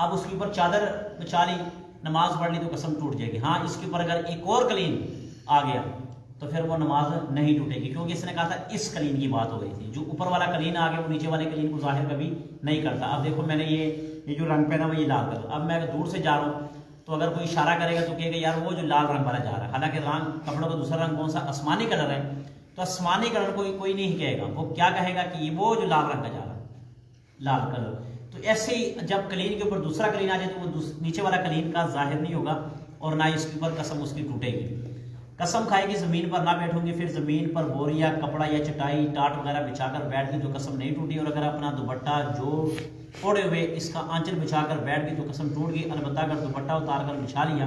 اب اس کے اوپر چادر بچا لی، نماز پڑھ لی تو قسم ٹوٹ جائے گی۔ ہاں اس کے اوپر اگر ایک اور قلین آ گیا تو پھر وہ نماز نہیں ٹوٹے گی، کیونکہ اس نے کہا تھا اس قلین کی بات ہو رہی تھی۔ جو اوپر والا قلین آ گیا وہ نیچے والے قلین کو ظاہر کبھی نہیں کرتا۔ اب دیکھو میں نے یہ جو رنگ پہنا وہ یہ لال کلر، اب میں اگر دور سے جا رہا ہوں تو اگر کوئی اشارہ کرے گا تو کہے گا یار وہ جو لال رنگ والا جا رہا ہے، حالانکہ رنگ کپڑوں کا دوسرا رنگ کون سا؟ آسمانی کلر ہے، تو آسمانی کلر کوئی نہیں کہے گا، وہ کیا کہے گا کہ وہ جو لال رنگ کا جا رہا ہے لال کلر۔ تو ایسے ہی جب قلین کے اوپر دوسرا قلین آ جائے تو وہ نیچے والا قلین کا ظاہر نہیں ہوگا اور نہ اس کے اوپر قسم اس کی ٹوٹے گی۔ قسم کھائے گی زمین پر نہ بیٹھوں گی، پھر زمین پر بوریا کپڑا یا چٹائی ٹاٹ وغیرہ بچھا کر بیٹھ گئی تو قسم نہیں ٹوٹی، اور اگر اپنا دوپٹہ جو اوڑے ہوئے اس کا آنچل بچھا کر بیٹھ گئی تو قسم ٹوٹ گئی، البتہ اگر دوپٹہ اتار کر بچھا لیا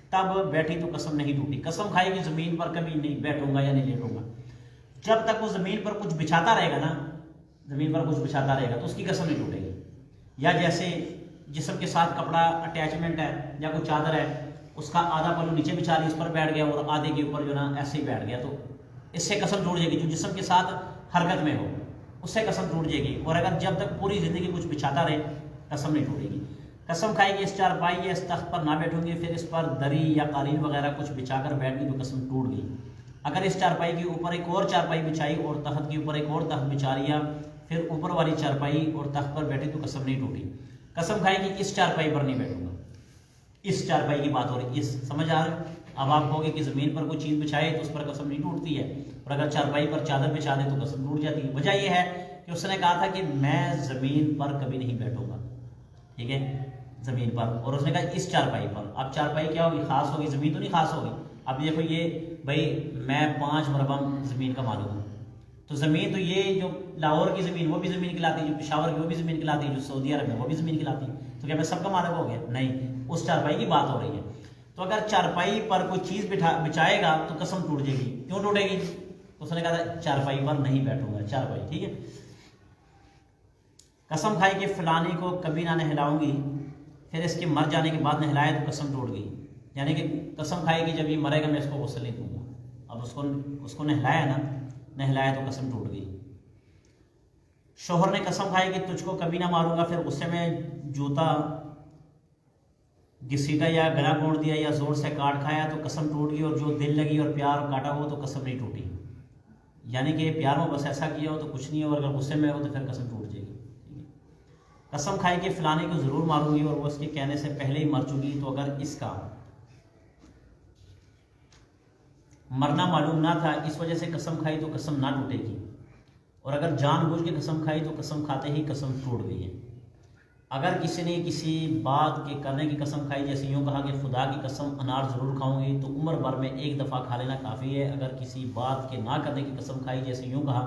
تب بیٹھی تو قسم نہیں ٹوٹی۔ قسم کھائے گی زمین پر کبھی نہیں بیٹھوں گا یا نہیں لیٹوں گا، جب تک وہ زمین پر کچھ بچھاتا رہے گا نا، زمین پر کچھ بچھاتا رہے گا تو اس کی قسم نہیں ٹوٹے گی۔ یا جیسے جسم کے ساتھ کپڑا اٹیچمنٹ ہے یا کوئی چادر ہے، اس کا آدھا پلو نیچے بچھا لی، اس پر بیٹھ گیا اور آدھے کے اوپر جو نا ایسے ہی بیٹھ گیا تو اس سے قسم ٹوٹ جائے گی۔ جو جسم کے ساتھ حرکت میں ہو اس سے قسم ٹوٹ جائے گی، اور اگر جب تک پوری زندگی کچھ بچھاتا رہے قسم نہیں ٹوٹے گی۔ قسم کھائے گی اس چارپائی یا اس تخت پر نہ بیٹھوں گی، پھر اس پر دری یا قالین وغیرہ کچھ بچھا کر بیٹھ گئی تو قسم ٹوٹ گئی۔ اگر اس چارپائی کے اوپر ایک اور چارپائی بچھائی اور تخت کے اوپر ایک اور تخت بچھا لیا، پھر اوپر والی چارپائی اور تخت پر بیٹھی تو قسم نہیں ٹوٹی۔ قسم کھائے گی اس چارپائی پر نہیں بیٹھوں گا، اس چارپائی کی بات ہو رہی، اس سمجھ آ رہا ہے؟ اب آپ کہو گے کہ زمین پر کوئی چیز بچھائے تو اس پر قسم نہیں ٹوٹتی ہے، اور اگر چارپائی پر چادر بچھا دے تو قسم ٹوٹ جاتی ہے۔ وجہ یہ ہے کہ اس نے کہا تھا کہ میں زمین پر کبھی نہیں بیٹھوں گا، ٹھیک ہے، زمین پر، اور اس نے کہا اس چارپائی پر۔ اب چارپائی کیا ہوگی؟ خاص ہوگی، زمین تو نہیں خاص ہوگی۔ اب دیکھو یہ بھائی میں 5 مربع زمین کا مالک ہوں، تو زمین تو یہ جو لاہور کی زمین وہ بھی زمین کہلاتی ہے، جو پشاور کی وہ بھی زمین کہلاتی ہے، جو سعودی عرب میں وہ بھی زمین کہلاتی ہے، تو کیا میں سب کا مالک ہو گیا؟ نہیں، اس چارپائی کی بات ہو رہی ہے۔ تو اگر چارپائی پر کوئی چیز بچھائے گا تو قسم ٹوٹ جائے گی۔ کیوں ٹوٹے گی؟ اس نے کہا تھا چارپائی پر نہیں بیٹھوں گا، چارپائی، ٹھیک ہے۔ قسم کھائی کہ فلانی کو کبھی نہ نہلاؤں گی، پھر اس کے مر جانے کے بعد نہلایا تو قسم ٹوٹ گئی، یعنی کہ قسم کھائے گی جب یہ مرے گا میں اس کو غسل نہیں دوں گا۔ اب اس کو نہلایا نا، نہلایا تو قسم ٹوٹ گئی۔ شوہر نے قسم کھائی کہ تجھ کو کبھی نہ ماروں گا، پھر غصے میں جوتا گھسیٹا یا گلا کوڑ دیا یا زور سے کاٹ کھایا تو قسم ٹوٹ گئی، اور جو دل لگی اور پیار کاٹا ہو تو قسم نہیں ٹوٹی، یعنی کہ پیار میں بس ایسا کیا ہو تو کچھ نہیں ہو، اور اگر غصے میں ہو تو پھر قسم ٹوٹ جائے گی۔ قسم کھائی کہ فلانے کو ضرور ماروں گی اور وہ اس کے کہنے سے پہلے ہی مر چکی، تو اگر اس کا مرنا معلوم نہ تھا اس وجہ سے قسم کھائی تو قسم نہ ٹوٹے گی، اور اگر جان بوجھ کے قسم کھائی تو قسم کھاتے ہی قسم ٹوٹ گئی ہے۔ اگر کسی نے کسی بات کے کرنے کی قسم کھائی، جیسے یوں کہا کہ خدا کی قسم انار ضرور کھاؤں گی، تو عمر بھر میں ایک دفعہ کھا لینا کافی ہے۔ اگر کسی بات کے نہ کرنے کی قسم کھائی، جیسے یوں کہا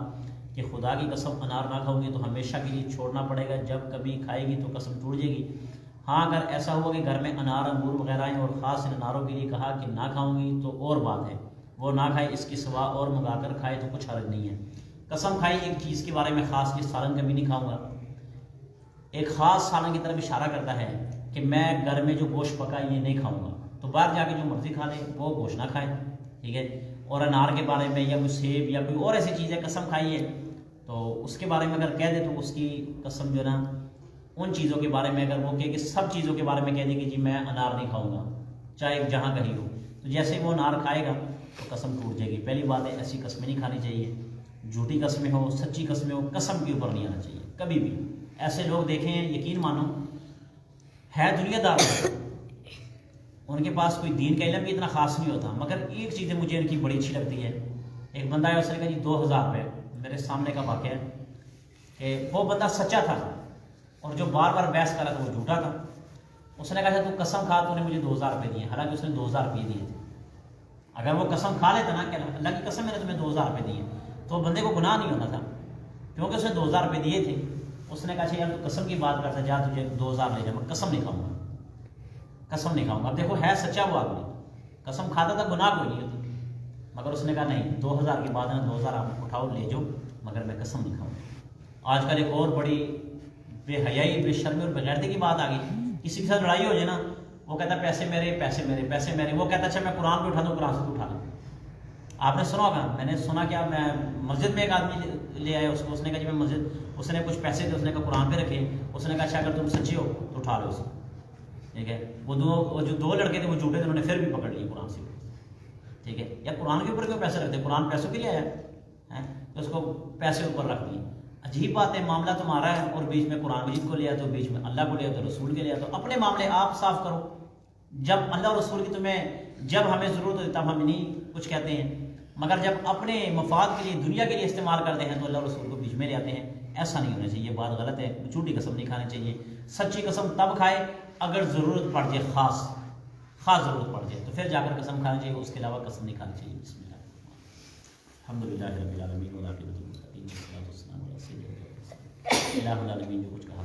کہ خدا کی قسم انار نہ کھاؤں گی، تو ہمیشہ کے لیے چھوڑنا پڑے گا، جب کبھی کھائے گی تو قسم ٹوٹ جائے گی۔ ہاں اگر ایسا ہوا کہ گھر میں انار انگور وغیرہ ہیں اور خاص ان اناروں کے لیے کہا کہ نہ کھاؤں گی تو اور بات ہے، وہ نہ کھائے، اس کی سوا اور منگا کر کھائے تو کچھ حرج نہیں ہے۔ قسم کھائی ایک چیز کے بارے میں خاص کہ سالن کبھی نہیں کھاؤں گا، ایک خاص سالن کی طرف اشارہ کرتا ہے کہ میں گھر میں جو گوشت پکا یہ نہیں کھاؤں گا، تو باہر جا کے جو مرضی کھا لے وہ گوشت نہ کھائے، ٹھیک ہے۔ اور انار کے بارے میں یا کوئی سیب یا کوئی اور ایسی چیز ہے قسم کھائی ہے تو اس کے بارے میں اگر کہہ دے تو اس کی قسم جو ہے نا ان چیزوں کے بارے میں اگر وہ کہے کہ سب چیزوں کے بارے میں کہہ دے کہ جی میں انار نہیں کھاؤں گا چاہے جہاں کہیں ہو، تو جیسے وہ انار کھائے گا تو قسم ٹوٹ جائے گی۔ پہلی بات ہے ایسی قسمیں نہیں کھانی چاہیے، جھوٹی قسمیں ہو سچی قسمیں ہو قسم کے اوپر نہیں آنا چاہیے کبھی بھی۔ ایسے لوگ دیکھیں ہیں، یقین مانو ہے دنیا دار، ان کے پاس کوئی دین کا علم بھی اتنا خاص نہیں ہوتا، مگر ایک چیز مجھے ان کی بڑی اچھی لگتی ہے۔ ایک بندہ ہے، اس نے کہا جی 2000 روپے، میرے سامنے کا واقعہ ہے کہ وہ بندہ سچا تھا اور جو بار بار بحث کر رہا تھا وہ جھوٹا تھا۔ اس نے کہا تو قسم کھا تو نے مجھے 2000 روپے دیے، حالانکہ اس نے 2000 روپے دیے تھے۔ اگر وہ قسم کھا لیتا نا کہ اللہ کی قسم میں نے تمہیں 2000 روپے دیے، تو بندے کو گناہ نہیں ہونا تھا، کیونکہ اس نے 2000 روپے دیے تھے۔ اس نے کہا اچھا یار تو قسم کی بات کرتا، جا تجھے 2000 لے جا، میں قسم نہیں کھاؤں گا، قسم نہیں کھاؤں گا۔ اب دیکھو ہے سچا وہ آدمی، قسم کھاتا تھا گناہ کوئی نہیں ہوتی، مگر اس نے کہا نہیں 2000 کی بات ہے نا، 2000 آپ اٹھاؤ لے جاؤ، مگر میں قسم نہیں کھاؤں گا۔ آج کل ایک اور بڑی بے حیائی بے شرمی اور بغیرتی کی بات آ گئی، کسی کے ساتھ لڑائی ہو جائے نا وہ کہتا ہے پیسے میرے پیسے میرے پیسے میرے، وہ کہتا ہے اچھا میں قرآن پہ اٹھا دوں، قرآن سے تو اٹھا لوں، آپ نے سنا ہوگا، میں نے سنا کیا، میں مسجد میں ایک آدمی لے آیا اس کو، اس نے کہا جی میں مسجد، اس نے کچھ پیسے تھے، اس نے کہا قرآن پہ رکھے، اس نے کہا اچھا اگر تم سچے ہو تو اٹھا لو اسے، ٹھیک ہے. وہ جو دو لڑکے تھے وہ جھوٹے تھے، انہوں نے پھر بھی پکڑ لیے قرآن سے، ٹھیک ہے. یا قرآن کے اوپر کیوں پیسے رکھتے، قرآن پیسوں کے لیے آیا ہے تو اس کو پیسے اوپر رکھ دیے. عجیب بات ہے، معاملہ تمہارا ہے اور بیچ میں قرآن مجید کو لیا تو بیچ میں اللہ کو لیا تو رسول کے لیا. تو اپنے معاملے آپ صاف کرو. جب اللہ اور رسول کی تمہیں جب ہمیں ضرورت ہوتی تب ہم نہیں کچھ کہتے ہیں، مگر جب اپنے مفاد کے لیے دنیا کے لیے استعمال کرتے ہیں تو اللہ اور رسول کو بیچ میں لے آتے ہیں. ایسا نہیں ہونا چاہیے، بات غلط ہے. جھوٹی قسم نہیں کھانی چاہیے. سچی قسم تب کھائے اگر ضرورت پڑ جائے، خاص ضرورت پڑ جائے تو پھر جا کر قسم کھانی چاہیے، اس کے علاوہ قسم نہیں کھانی چاہیے. بسم اللہ الحمدللہ رب العالمین والعاقبۃ للمتقین والصلاۃ والسلام علی سیدنا الہ العالمین. جو کچھ کہا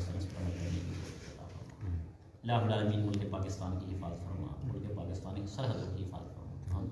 الہ العالمین ملک پاکستان کی حفاظت فرما، ملک پاکستان کی سرحدوں کی حفاظت فرما.